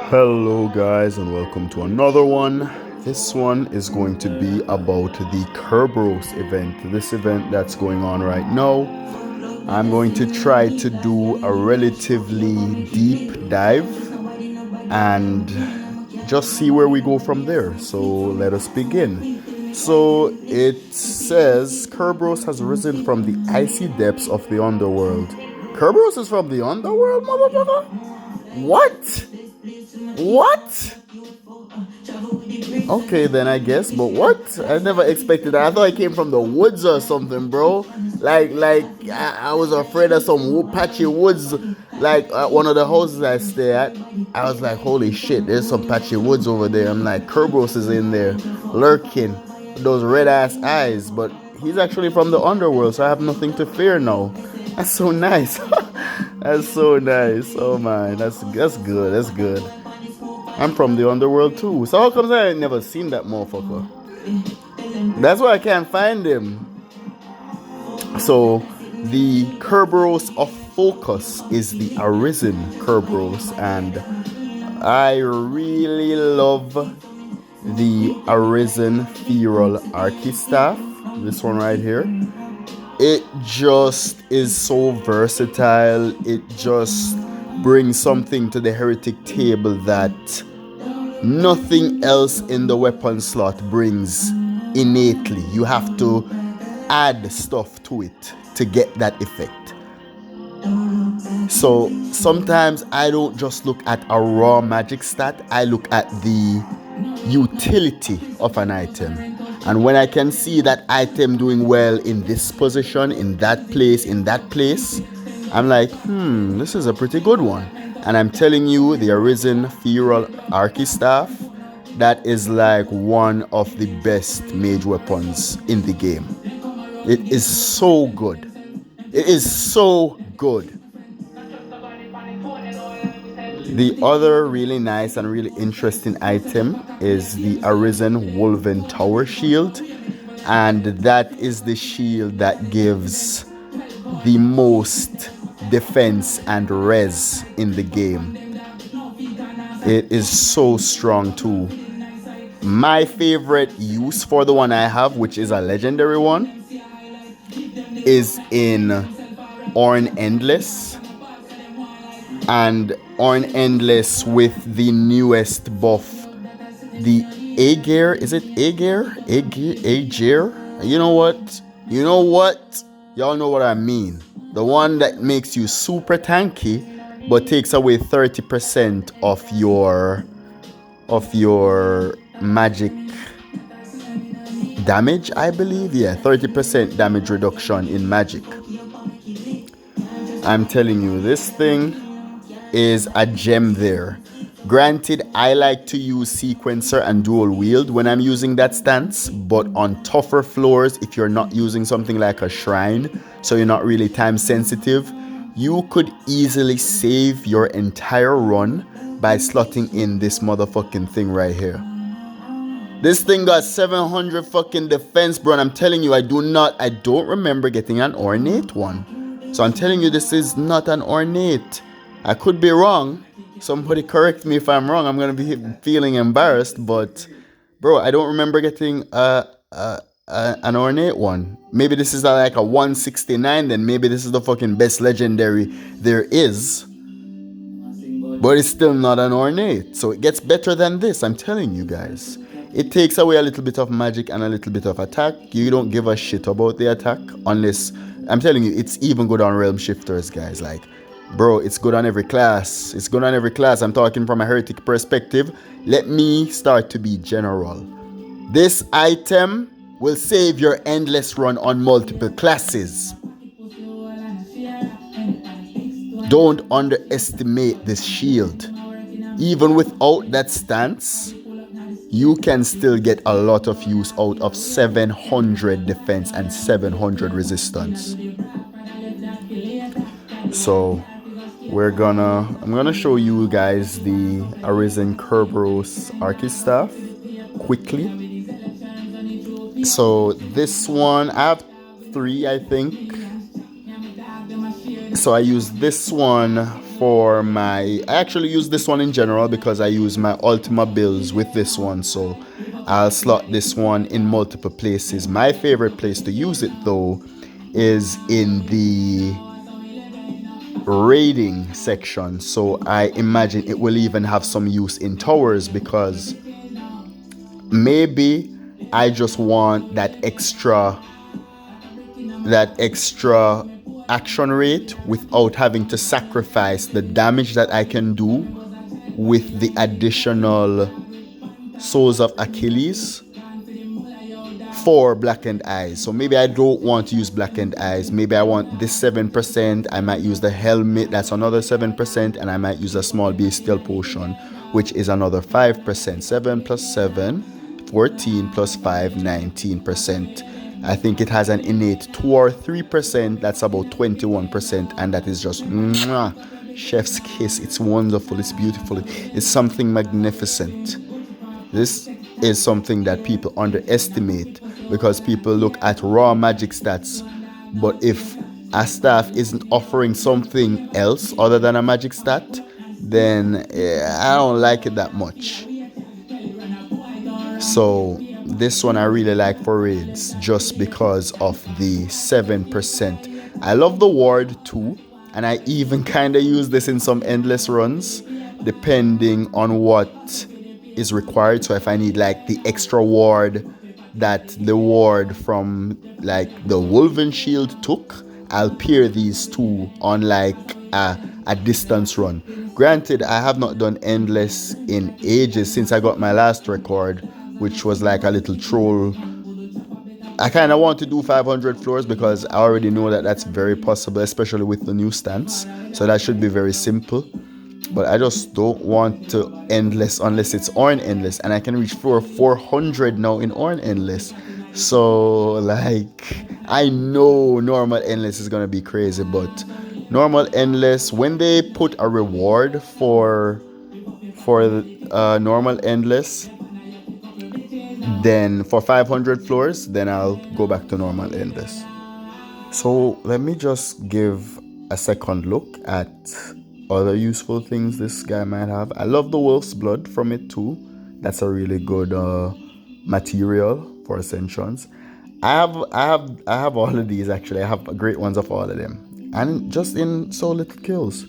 Hello, guys, and welcome to another one. This one is going to be about the Kerberos event. This event that's going on right now. I'm going to try to do a relatively deep dive and just see where we go from there. So let us begin. So it says Kerberos has risen from the icy depths of the underworld. Kerberos is from the underworld, motherfucker? What? What? Okay, then I guess, but what? I never expected that. I thought I came from the woods or something, bro. I was afraid of some patchy woods, like at one of the houses I stay at. I was like, holy shit, there's some patchy woods over there. I'm like, Kerberos is in there, lurking, with those red ass eyes. But he's actually from the underworld, so I have nothing to fear now. That's so nice. That's so nice. Oh man, that's good. That's good. I'm from the underworld too. So how comes I ain't never seen that motherfucker? That's why I can't find him. So the Kerberos of Focus is the Arisen Kerberos, and I really love the Arisen Feral Archistaff. This one right here. It just is so versatile. It just brings something to the heretic table that nothing else in the weapon slot brings innately. You have to add stuff to it to get that effect. So sometimes I don't just look at a raw magic stat, I look at the utility of an item. And when I can see that item doing well in this position, in that place, I'm like, this is a pretty good one. And I'm telling you, the Arisen Feral Archistaff, that is like one of the best mage weapons in the game. It is so good. It is so good. The other really nice and really interesting item is the Arisen Woven Tower Shield. And that is the shield that gives the most defense and res in the game. It is so strong too. My favorite use for the one I have, which is a legendary one, is in Orn Endless. And Orn Endless with the newest buff, the Aegir. Is it Aegir? Aegir? You know what? Y'all know what I mean. The one that makes you super tanky, but takes away 30% of your magic damage, I believe. Yeah, 30% damage reduction in magic. I'm telling you, this thing is a gem there. Granted, I like to use sequencer and dual wield when I'm using that stance, but on tougher floors, if you're not using something like a shrine, so you're not really time sensitive, you could easily save your entire run by slotting in this motherfucking thing right here. This thing got 700 fucking defense, bro, and I'm telling you, I don't remember getting an ornate one. So I'm telling you, this is not an ornate. I could be wrong. Somebody correct me if I'm wrong. I'm going to be feeling embarrassed. But, bro, I don't remember getting an ornate one. Maybe this is like a 169. Then maybe this is the fucking best legendary there is. But it's still not an ornate. So it gets better than this. I'm telling you guys. It takes away a little bit of magic and a little bit of attack. You don't give a shit about the attack. Unless, I'm telling you, it's even good on Realm Shifters, guys. Like, bro, it's good on every class. It's good on every class. I'm talking from a heretic perspective. Let me start to be general. This item will save your endless run on multiple classes. Don't underestimate this shield. Even without that stance, you can still get a lot of use out of 700 defense and 700 resistance. So I'm gonna show you guys the Arisen Kerberos Archistaff quickly. So this one, I have 3, I think. So I use this one for my... I actually use this one in general because I use my Ultima builds with this one, so I'll slot this one in multiple places. My favorite place to use it though is in the raiding section, so I imagine it will even have some use in towers, because maybe I just want that extra action rate without having to sacrifice the damage that I can do with the additional Souls of Achilles for Blackened Eyes. So maybe I don't want to use Blackened Eyes. Maybe I want this 7%. I might use the helmet, that's another 7%, and I might use a small bestial potion, which is another 5%. 7 plus 7, 14 plus 5, 19%. I think it has an innate 2 or 3%. That's about 21%, and that is just mwah, chef's kiss. It's wonderful. It's beautiful. It's something magnificent. This is something that people underestimate because people look at raw magic stats. But if a staff isn't offering something else other than a magic stat, then I don't like it that much. So this one I really like for raids just because of the 7%. I love the ward too, and I even kind of use this in some endless runs depending on what is required. So if I need like the extra ward that the ward from like the Wolven Shield took, I'll pair these two on like a distance run. Granted, I have not done endless in ages since I got my last record, which was like a little troll. I kind of want to do 500 floors because I already know that that's very possible, especially with the new stance. So that should be very simple. But I just don't want to endless unless it's Orn endless, and I can reach floor 400 now in Orn endless. So like, I know normal endless is gonna be crazy, but normal endless, when they put a reward for normal endless, then for 500 floors, then I'll go back to normal endless. So let me just give a second look at other useful things this guy might have. I love the wolf's blood from it too. That's a really good material for ascensions. I have all of these actually. I have great ones of all of them, and just in so little kills.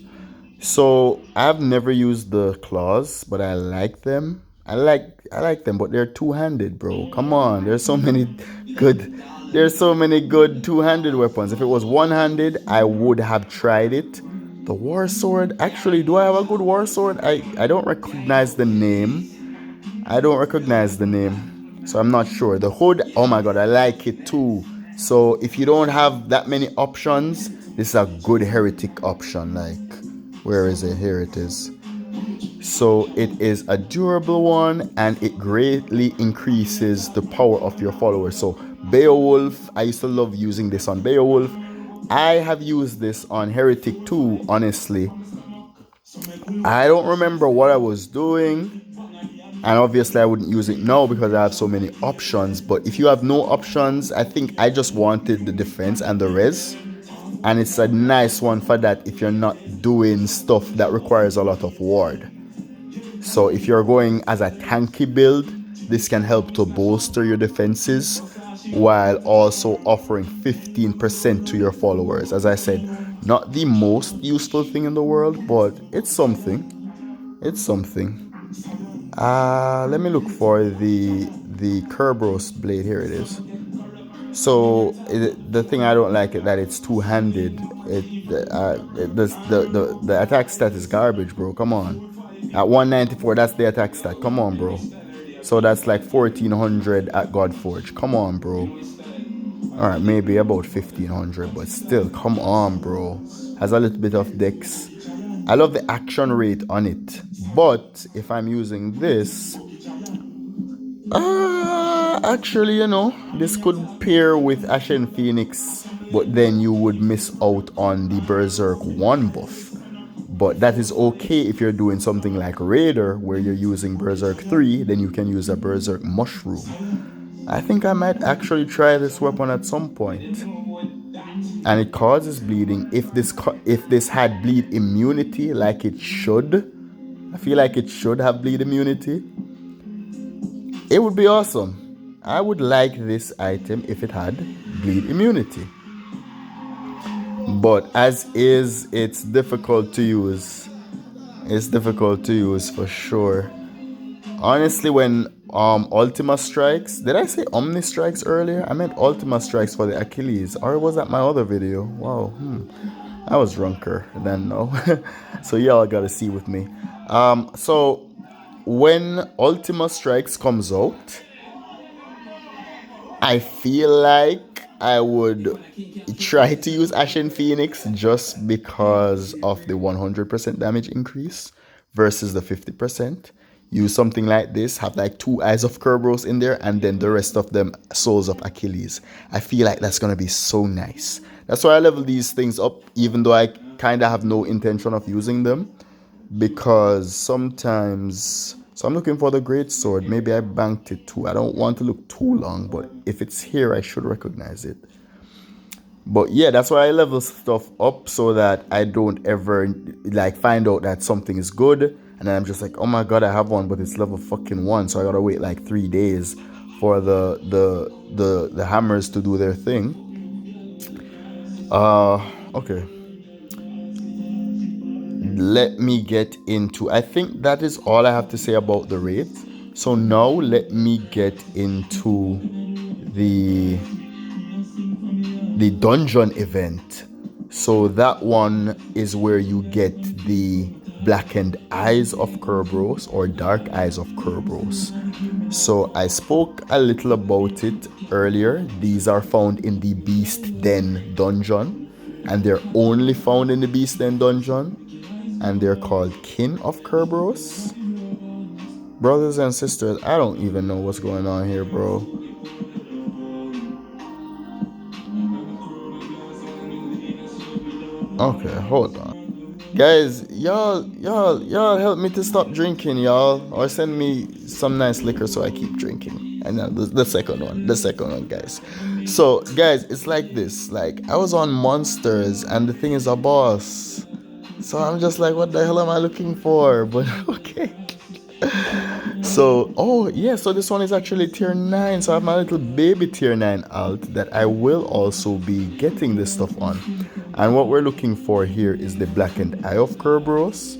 So I've never used the claws, but I like them. I like them, but they're two-handed, bro. Come on, there's so many good two-handed weapons. If it was one-handed, I would have tried it. The war sword, actually, do I have a good war sword? I don't recognize the name. So I'm not sure. The hood, oh my god, I like it too. So if you don't have that many options, this is a good heretic option. Like, where is it? Here it is. So it is a durable one, and it greatly increases the power of your followers. So Beowulf, I used to love using this on Beowulf. I have used this on Heretic too, honestly. I don't remember what I was doing, and obviously I wouldn't use it now because I have so many options. But if you have no options, I think I just wanted the defense and the res, and it's a nice one for that if you're not doing stuff that requires a lot of ward. So if you're going as a tanky build, this can help to bolster your defenses while also offering 15% to your followers. As I said, not the most useful thing in the world, but it's something. Let me look for the Kerberos blade. Here it is. So the thing I don't like is that it's two-handed. The attack stat is garbage, bro. Come on. At 194, that's the attack stat. Come on, bro. So that's like 1400 at Godforge. Come on, bro. Alright, maybe about 1500, but still, come on, bro. Has a little bit of dex. I love the action rate on it. But if I'm using this, actually, this could pair with Ashen Phoenix, but then you would miss out on the Berserk 1 buff. But that is okay if you're doing something like Raider, where you're using Berserk 3, then you can use a Berserk Mushroom. I think I might actually try this weapon at some point. and it causes bleeding. If this had bleed immunity like it should, I feel like it should have bleed immunity, it would be awesome. I would like this item if it had bleed immunity. But as is, it's difficult to use. It's difficult to use for sure. Honestly, when Ultima strikes, did I say Omni strikes earlier? I meant Ultima strikes for the Achilles, or was that my other video? Wow, I was drunker than no. So y'all gotta see with me. So when Ultima strikes comes out, I feel like I would try to use Ashen Phoenix just because of the 100% damage increase versus the 50%. Use something like this, have like 2 Eyes of Kerberos in there, and then the rest of them Souls of Achilles. I feel like that's gonna be so nice. That's why I level these things up, even though I kind of have no intention of using them, because sometimes. So I'm looking for the great sword. Maybe I banked it too. I don't want to look too long, but if it's here, I should recognize it. But yeah, that's why I level stuff up, so that I don't ever like find out that something is good and then I'm just like, oh my god, I have one, but it's level fucking 1, so I gotta wait like 3 days for the hammers to do their thing. Okay. Let me get into, I think that is all I have to say about the raids. So now let me get into the dungeon event. So that one is where you get the blackened eyes of Kerberos, or dark eyes of Kerberos. So I spoke a little about it earlier. These are found in the Beast Den dungeon, and they're only found in the Beast Den dungeon, and they're called Kin of Kerberos. Brothers and sisters, I don't even know what's going on here, bro. Okay, hold on. Guys, y'all help me to stop drinking, y'all. Or send me some nice liquor so I keep drinking. And then the second one, guys. So, guys, it's like this. Like, I was on Monsters, and the thing is a boss. So I'm just like, what the hell am I looking for? But okay. So, oh yeah, so this one is actually tier 9. So I have my little baby tier 9 alt that I will also be getting this stuff on. And what we're looking for here is the blackened eye of Kerberos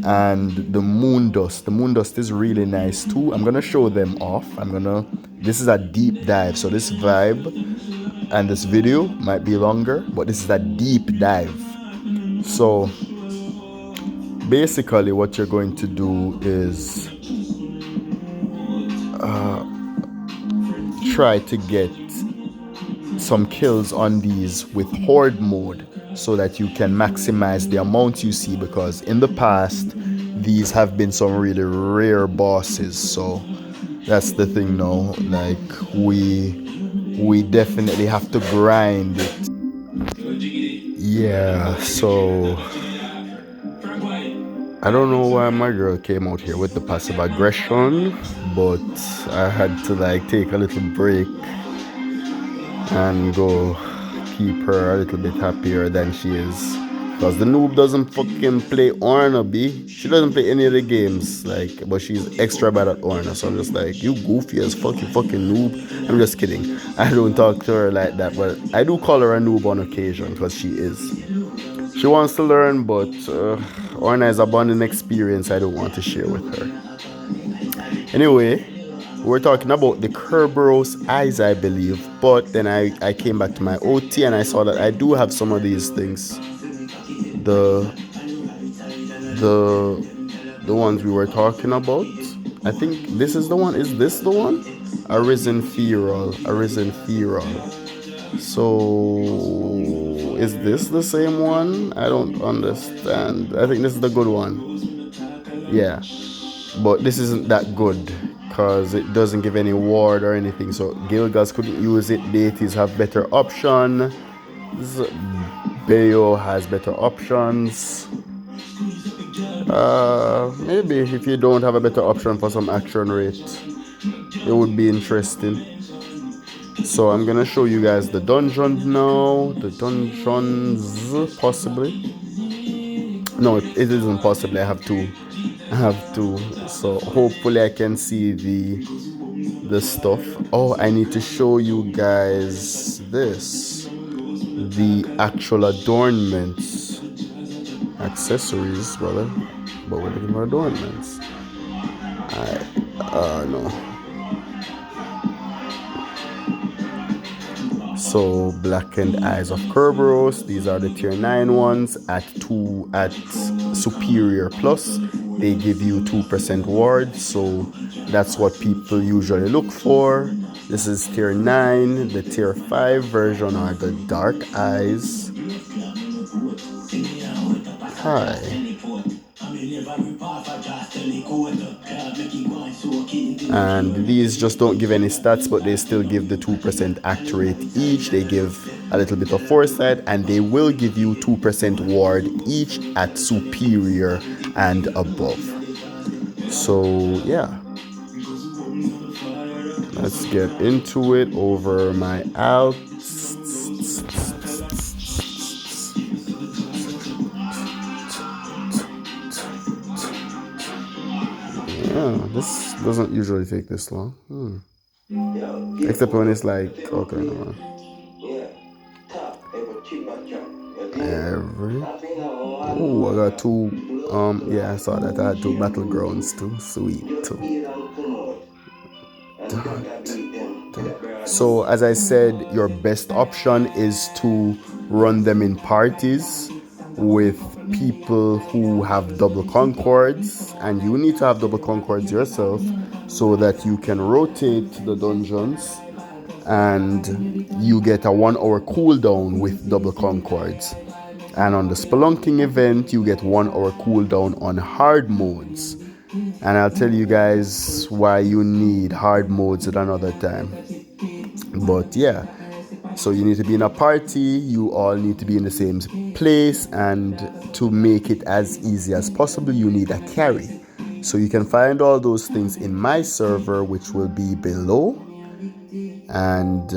and the moon dust. The moon dust is really nice too. I'm gonna show them off. This is a deep dive. So this vibe and this video might be longer, but this is a deep dive. So basically what you're going to do is try to get some kills on these with horde mode so that you can maximize the amount you see, because in the past these have been some really rare bosses. So that's the thing now, like we definitely have to grind it. Yeah, so I don't know why my girl came out here with the passive aggression, but I had to like take a little break and go keep her a little bit happier than she is. Because the noob doesn't fucking play Orna, B. She doesn't play any of the games, like, but she's extra bad at Orna. So I'm just like, you goofy as fuck, you fucking noob. I'm just kidding. I don't talk to her like that, but I do call her a noob on occasion, because she is. She wants to learn, but Orna is a bonding experience I don't want to share with her. Anyway, we're talking about the Kerberos eyes, I believe. But then I came back to my OT and I saw that I do have some of these things. The ones we were talking about. I think this is the one. Is this the one? Arisen Feral. So is this the same one? I don't understand. I think this is the good one. Yeah, but this isn't that good because it doesn't give any ward or anything. So Gilgas couldn't use it. Deities have better option. Bayo has better options. Maybe if you don't have a better option for some action rate, it would be interesting. So I'm gonna show you guys the dungeon now. The dungeons, possibly. No, it isn't possibly. I have to. I have to. So hopefully I can see the stuff. Oh, I need to show you guys this. The actual adornments, accessories, brother. But we're looking for adornments. No. So blackened eyes of Kerberos. These are the tier 9 ones at superior plus. They give you 2% ward, so that's what people usually look for. This is tier 9. The tier 5 version are the dark eyes. Hi. And these just don't give any stats, but they still give the 2% accurate each. They give a little bit of foresight, and they will give you 2% ward each at superior and above. So yeah, let's get into it over my alts. Yeah, this doesn't usually take this long. Except when it's like, okay, no. Oh, I got two. Yeah, I saw that. I had two battlegrounds too. Sweet too. So, as I said, your best option is to run them in parties with people who have double concords, and you need to have double concords yourself so that you can rotate the dungeons and you get a 1 hour cooldown with double concords. And on the spelunking event, you get 1 hour cooldown on hard modes. And I'll tell you guys why you need hard modes at another time. But yeah, so you need to be in a party, you all need to be in the same place, and to make it as easy as possible, you need a carry. So you can find all those things in my server, which will be below. And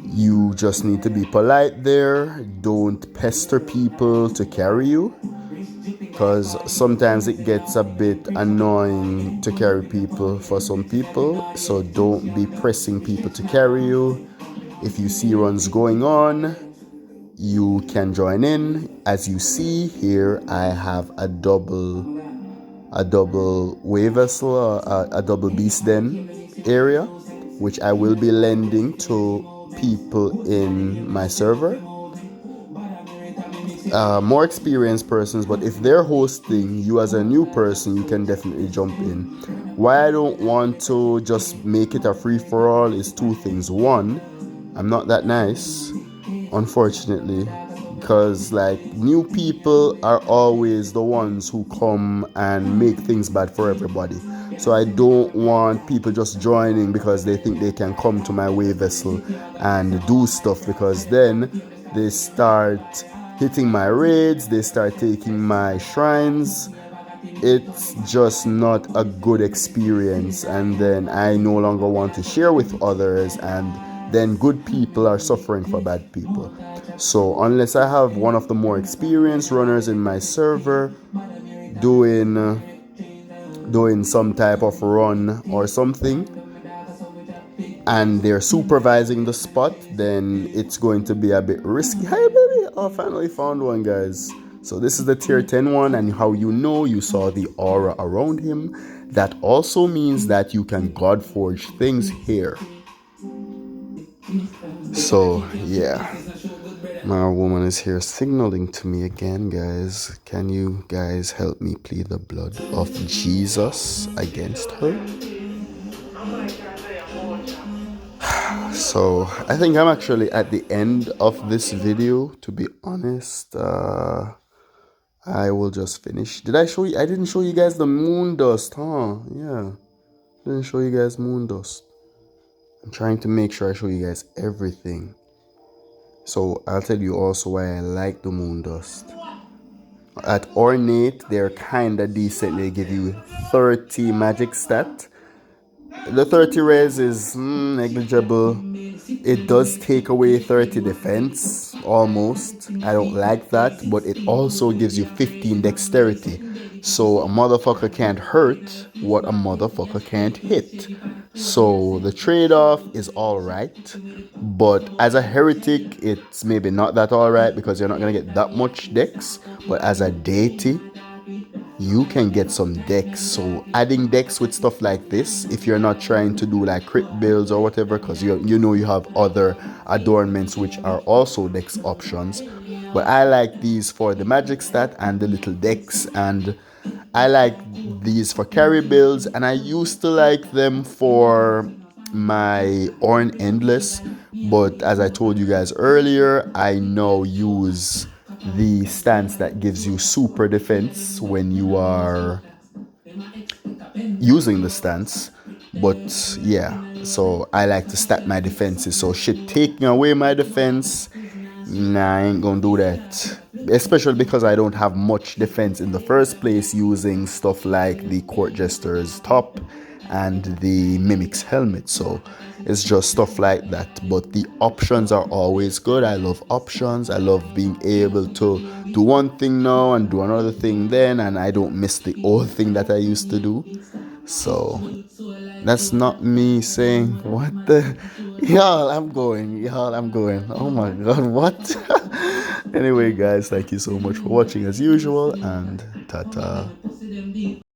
you just need to be polite there. Don't pester people to carry you, because sometimes it gets a bit annoying to carry people for some people. So don't be pressing people to carry you. If you see runs going on, you can join in. As you see here, I have a double wave vessel, a double beast den area, which I will be lending to people in my server. More experienced persons, but if they're hosting, you as a new person, you can definitely jump in. Why I don't want to just make it a free-for-all is two things. One, I'm not that nice, unfortunately, because like new people are always the ones who come and make things bad for everybody. So I don't want people just joining because they think they can come to my wave vessel and do stuff, because then they start hitting my raids, they start taking my shrines. It's just not a good experience, and then I no longer want to share with others, and then good people are suffering for bad people. So unless I have one of the more experienced runners in my server doing some type of run or something, and they're supervising the spot, then it's going to be a bit risky. Hi baby, oh, finally found one, guys. So this is the tier 10 one, and how you saw the aura around him. That also means that you can god forge things here. So yeah, my woman is here signaling to me again, guys. Can you guys help me plead the blood of Jesus against her? So I think I'm actually at the end of this video, to be honest. I will just finish. Did I show you? I didn't show you guys the moon dust, huh? Yeah, didn't show you guys moon dust. I'm trying to make sure I show you guys everything. So I'll tell you also why I like the moon dust. At ornate, they're kinda decent. They give you 30 magic stat. The 30 res is negligible. It does take away 30 defense, almost. I don't like that, but it also gives you 15 dexterity. So a motherfucker can't hurt what a motherfucker can't hit. So the trade off is alright, but as a heretic, it's maybe not that alright because you're not gonna get that much dex. But as a deity, you can get some decks. So adding decks with stuff like this, if you're not trying to do like crit builds or whatever, because you know you have other adornments which are also dex options. But I like these for the magic stat and the little decks, and I like these for carry builds, and I used to like them for my Orn Endless, but as I told you guys earlier, I now use the stance that gives you super defense when you are using the stance. But yeah, so I like to stack my defenses. So shit taking away my defense, nah, I ain't gonna do that. Especially because I don't have much defense in the first place using stuff like the Court Jester's top and the Mimic's helmet. So it's just stuff like that. But the options are always good. I love options. I love being able to do one thing now and do another thing then, and I don't miss the old thing that I used to do. So that's not me saying what the y'all, I'm going. Oh my god, what? Anyway, guys, thank you so much for watching as usual, and tata.